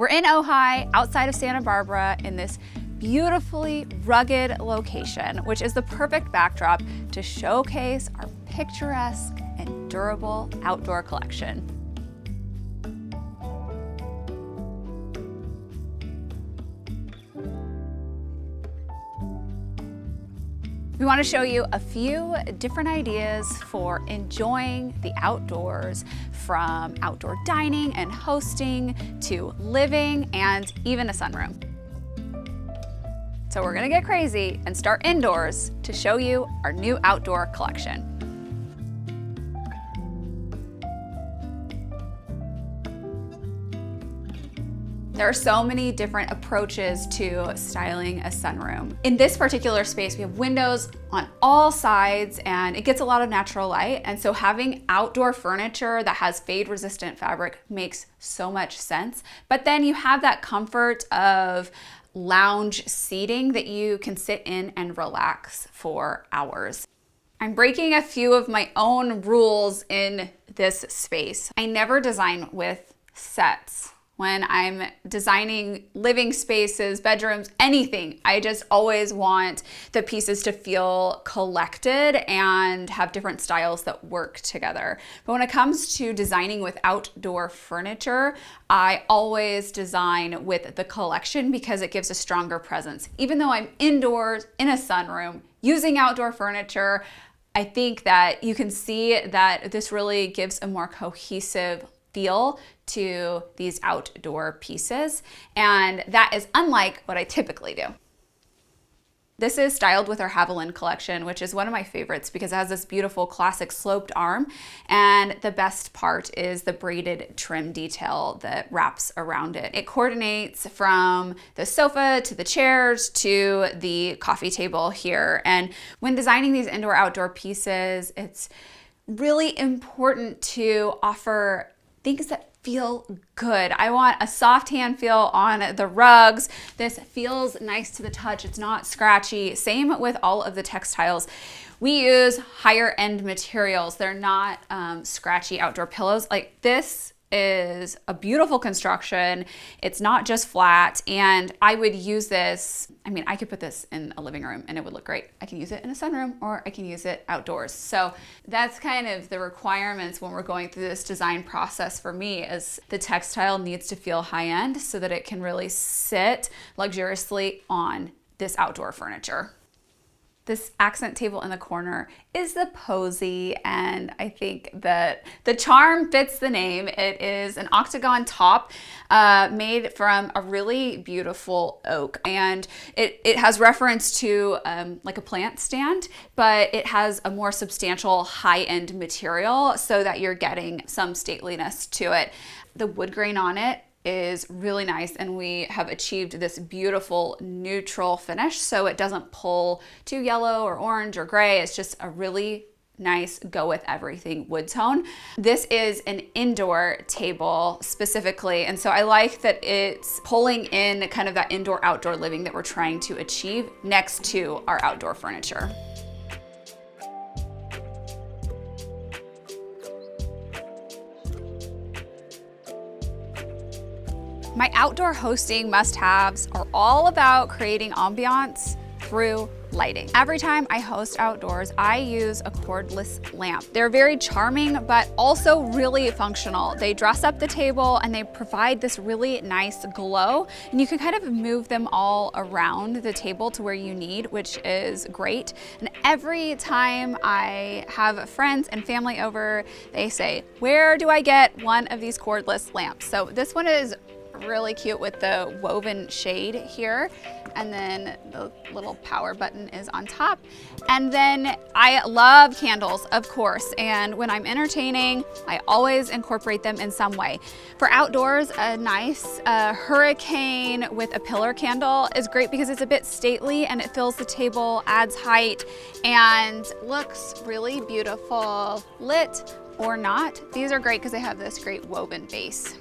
We're in Ojai, outside of Santa Barbara, in this beautifully rugged location, which is the perfect backdrop to showcase our picturesque and durable outdoor collection. We want to show you a few different ideas for enjoying the outdoors, from outdoor dining and hosting to living and even a sunroom. So we're gonna get crazy and start indoors to show you our new outdoor collection. There are so many different approaches to styling a sunroom. In this particular space, we have windows on all sides and it gets a lot of natural light. And so having outdoor furniture that has fade-resistant fabric makes so much sense. But then you have that comfort of lounge seating that you can sit in and relax for hours. I'm breaking a few of my own rules in this space. I never design with sets. When I'm designing living spaces, bedrooms, anything, I just always want the pieces to feel collected and have different styles that work together. But when it comes to designing with outdoor furniture, I always design with the collection because it gives a stronger presence. Even though I'm indoors in a sunroom using outdoor furniture, I think that you can see that this really gives a more cohesive feel to these outdoor pieces, and that is unlike what I typically do. This is styled with our Haviland collection, which is one of my favorites because it has this beautiful classic sloped arm, and the best part is the braided trim detail that wraps around it. It coordinates from the sofa to the chairs to the coffee table here. And when designing these indoor-outdoor pieces, it's really important to offer things that feel good. I want a soft hand feel on the rugs. This feels nice to the touch. It's not scratchy. Same with all of the textiles. We use higher end materials. They're not scratchy outdoor pillows. Like this is a beautiful construction. It's not just flat, and I would use this. I mean, I could put this in a living room and it would look great. I can use it in a sunroom or I can use it outdoors. So that's kind of the requirements when we're going through this design process for me, is the textile needs to feel high end so that it can really sit luxuriously on this outdoor furniture. This accent table in the corner is the Posy, and I think that the charm fits the name. It is an octagon top made from a really beautiful oak, and it has reference to like a plant stand, but it has a more substantial high-end material so that you're getting some stateliness to it. The wood grain on it is really nice, and we have achieved this beautiful neutral finish so it doesn't pull too yellow or orange or gray. It's just a really nice go with everything wood tone. This is an indoor table specifically, and so I like that it's pulling in kind of that indoor outdoor living that we're trying to achieve next to our outdoor furniture. My outdoor hosting must-haves are all about creating ambiance through lighting. Every time I host outdoors, I use a cordless lamp. They're very charming, but also really functional. They dress up the table and they provide this really nice glow, and you can kind of move them all around the table to where you need, which is great. And every time I have friends and family over, they say, "Where do I get one of these cordless lamps?" So this one is really cute with the woven shade here, and then the little power button is on top. And then I love candles, of course, and when I'm entertaining, I always incorporate them in some way. For outdoors, a nice hurricane with a pillar candle is great because it's a bit stately and it fills the table, adds height, and looks really beautiful, lit or not. These are great because they have this great woven base.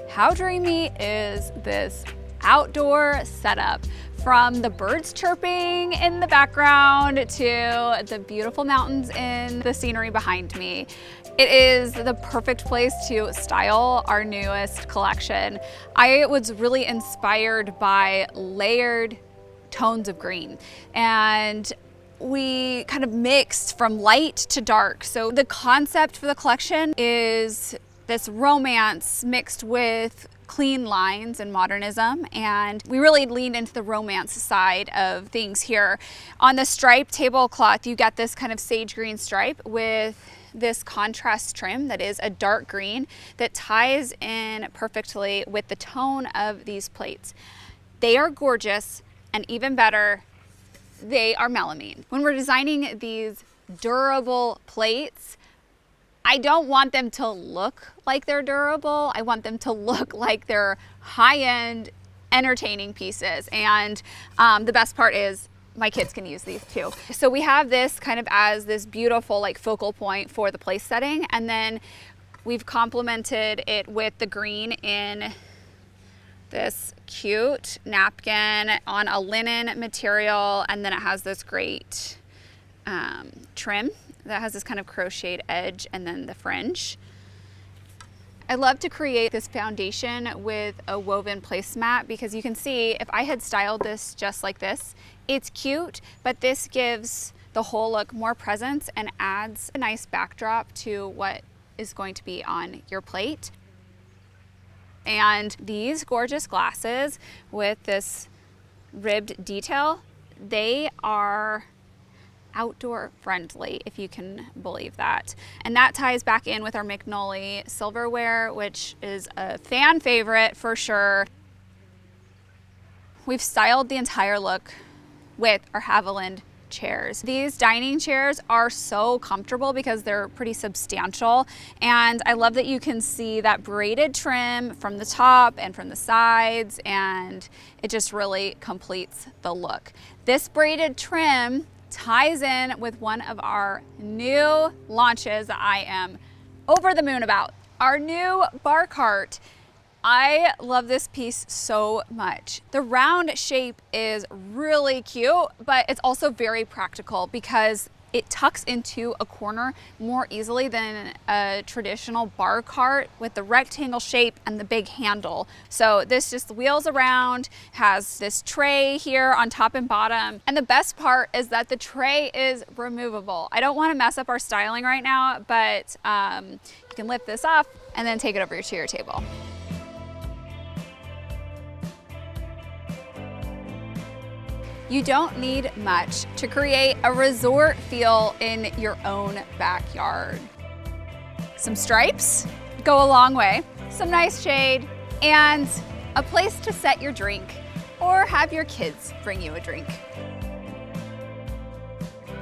How dreamy is this outdoor setup? From the birds chirping in the background to the beautiful mountains in the scenery behind me, it is the perfect place to style our newest collection. I was really inspired by layered tones of green, and we kind of mixed from light to dark. So the concept for the collection is this romance mixed with clean lines and modernism, and we really leaned into the romance side of things here. On the stripe tablecloth, you get this kind of sage green stripe with this contrast trim that is a dark green that ties in perfectly with the tone of these plates. They are gorgeous, and even better, they are melamine. When we're designing these durable plates, I don't want them to look like they're durable. I want them to look like they're high-end, entertaining pieces. And the best part is my kids can use these too. So we have this kind of as this beautiful like focal point for the place setting. And then we've complemented it with the green in this cute napkin on a linen material. And then it has this great trim that has this kind of crocheted edge and then the fringe. I love to create this foundation with a woven placemat because you can see if I had styled this just like this, it's cute, but this gives the whole look more presence and adds a nice backdrop to what is going to be on your plate. And these gorgeous glasses with this ribbed detail, they are outdoor friendly, if you can believe that. And that ties back in with our Magnolia silverware, which is a fan favorite for sure. We've styled the entire look with our Haviland chairs. These dining chairs are so comfortable because they're pretty substantial, and I love that you can see that braided trim from the top and from the sides, and it just really completes the look. This braided trim ties in with one of our new launches that I am over the moon about, our new bar cart. I love this piece so much. The round shape is really cute, but it's also very practical because it tucks into a corner more easily than a traditional bar cart with the rectangle shape and the big handle. So this just wheels around, has this tray here on top and bottom. And the best part is that the tray is removable. I don't want to mess up our styling right now, but you can lift this off and then take it over to your table. You don't need much to create a resort feel in your own backyard. Some stripes go a long way, some nice shade, and a place to set your drink or have your kids bring you a drink.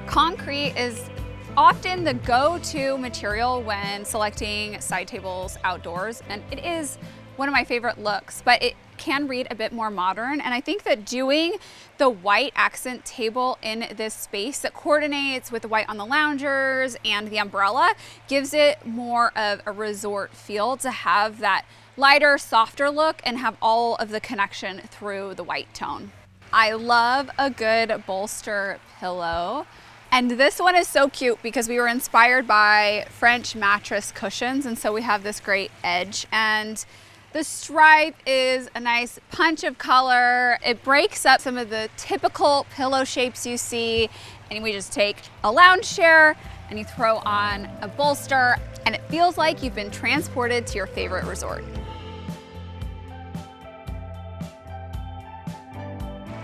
Concrete is often the go-to material when selecting side tables outdoors, and it is one of my favorite looks, but it can read a bit more modern. And I think that doing the white accent table in this space that coordinates with the white on the loungers and the umbrella gives it more of a resort feel to have that lighter, softer look and have all of the connection through the white tone. I love a good bolster pillow. And this one is so cute because we were inspired by French mattress cushions. And so we have this great edge, and the stripe is a nice punch of color. It breaks up some of the typical pillow shapes you see. And we just take a lounge chair and you throw on a bolster, and it feels like you've been transported to your favorite resort.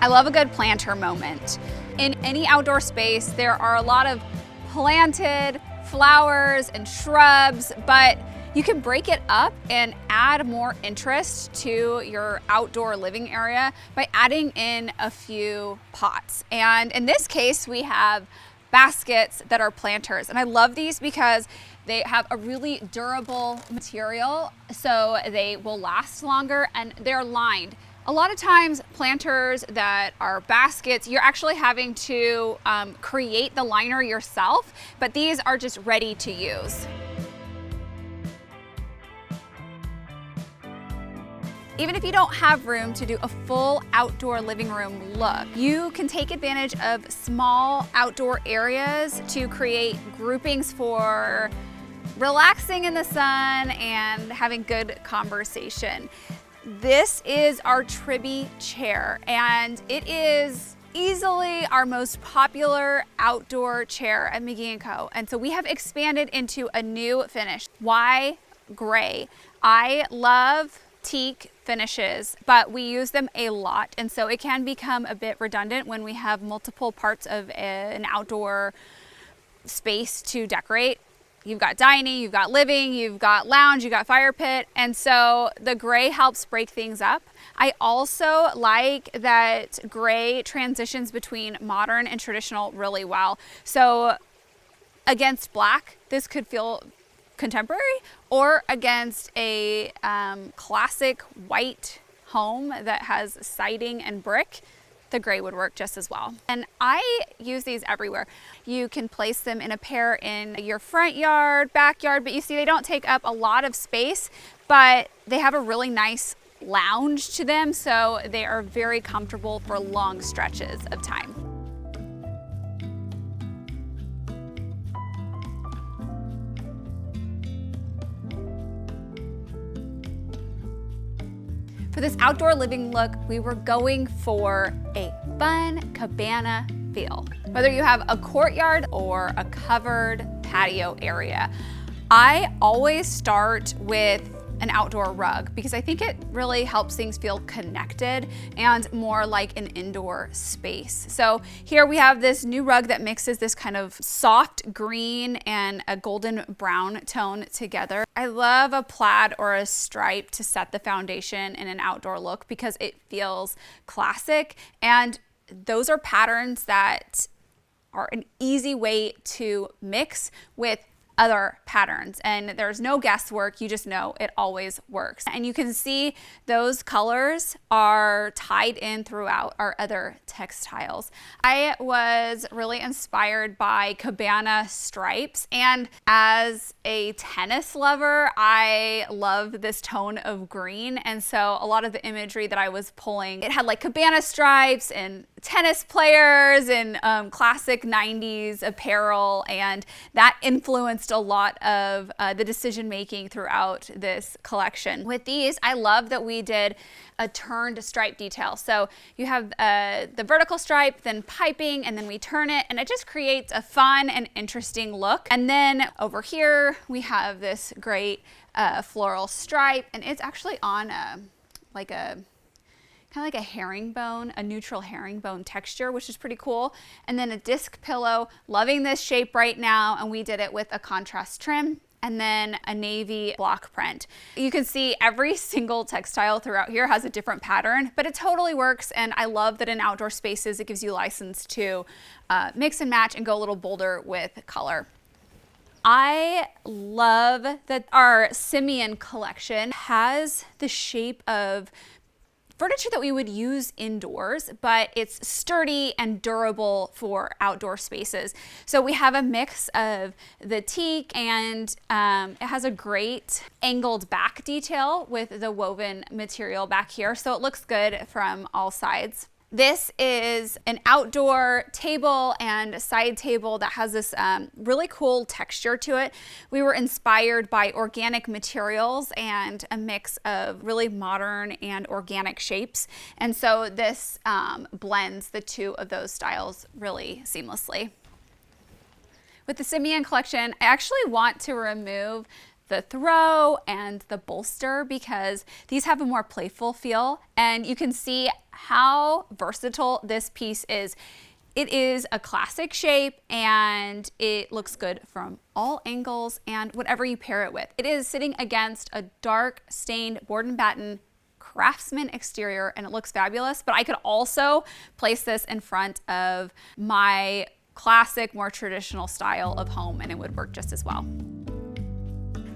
I love a good planter moment. In any outdoor space, there are a lot of planted flowers and shrubs, but you can break it up and add more interest to your outdoor living area by adding in a few pots. And in this case, we have baskets that are planters. And I love these because they have a really durable material, so they will last longer, and they're lined. A lot of times planters that are baskets, you're actually having to create the liner yourself, but these are just ready to use. Even if you don't have room to do a full outdoor living room look, you can take advantage of small outdoor areas to create groupings for relaxing in the sun and having good conversation. This is our Tribby chair, and it is easily our most popular outdoor chair at McGee & Co. And so we have expanded into a new finish. Why gray? I love teak finishes, but we use them a lot, and so it can become a bit redundant when we have multiple parts of an outdoor space to decorate. You've got dining, you've got living, you've got lounge, you've got fire pit, and so the gray helps break things up. I also like that gray transitions between modern and traditional really well. So against black, this could feel contemporary, or against a classic white home that has siding and brick, the gray would work just as well. And I use these everywhere. You can place them in a pair in your front yard, backyard, but you see they don't take up a lot of space, but they have a really nice lounge to them, so they are very comfortable for long stretches of time. For this outdoor living look, we were going for a fun cabana feel. Whether you have a courtyard or a covered patio area, I always start with an outdoor rug because I think it really helps things feel connected and more like an indoor space. So here we have this new rug that mixes this kind of soft green and a golden brown tone together. I love a plaid or a stripe to set the foundation in an outdoor look because it feels classic, and those are patterns that are an easy way to mix with other patterns, and there's no guesswork. You just know it always works. And you can see those colors are tied in throughout our other textiles. I was really inspired by cabana stripes, and as a tennis lover, I love this tone of green, and so a lot of the imagery that I was pulling, it had like cabana stripes and tennis players and classic 90s apparel, and that influenced a lot of the decision making throughout this collection. With these, I love that we did a turned stripe detail. So you have the vertical stripe, then piping, and then we turn it, and it just creates a fun and interesting look. And then over here, we have this great floral stripe, and it's actually on like a kind of like a herringbone, a neutral herringbone texture, which is pretty cool. And then a disc pillow, loving this shape right now. And we did it with a contrast trim and then a navy block print. You can see every single textile throughout here has a different pattern, but it totally works. And I love that in outdoor spaces, it gives you license to mix and match and go a little bolder with color. I love that our Simeon collection has the shape of furniture that we would use indoors, but it's sturdy and durable for outdoor spaces. So we have a mix of the teak, and it has a great angled back detail with the woven material back here, so it looks good from all sides. This is an outdoor table and side table that has this really cool texture to it. We were inspired by organic materials and a mix of really modern and organic shapes. And so this blends the two of those styles really seamlessly. With the Simeon collection, I actually want to remove the throw and the bolster because these have a more playful feel, and you can see how versatile this piece is. It is a classic shape and it looks good from all angles and whatever you pair it with. It is sitting against a dark stained board and batten Craftsman exterior, and it looks fabulous, but I could also place this in front of my classic, more traditional style of home and it would work just as well.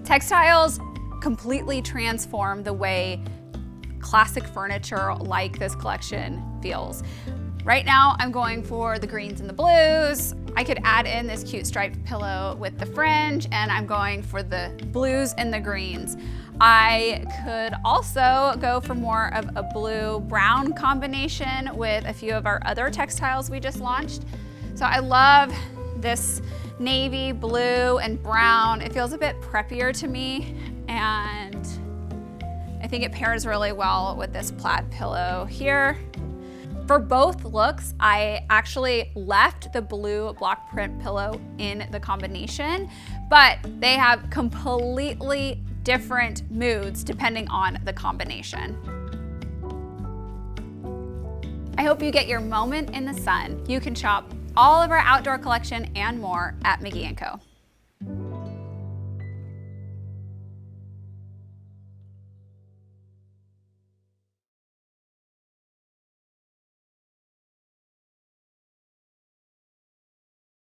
Textiles completely transform the way classic furniture like this collection feels. Right now, I'm going for the greens and the blues. I could add in this cute striped pillow with the fringe, and I'm going for the blues and the greens. I could also go for more of a blue-brown combination with a few of our other textiles we just launched. So I love this navy, blue, and brown. It feels a bit preppier to me, and I think it pairs really well with this plaid pillow here. For both looks, I actually left the blue block print pillow in the combination, but they have completely different moods depending on the combination. I hope you get your moment in the sun. You can shop all of our outdoor collection and more at McGee & Co.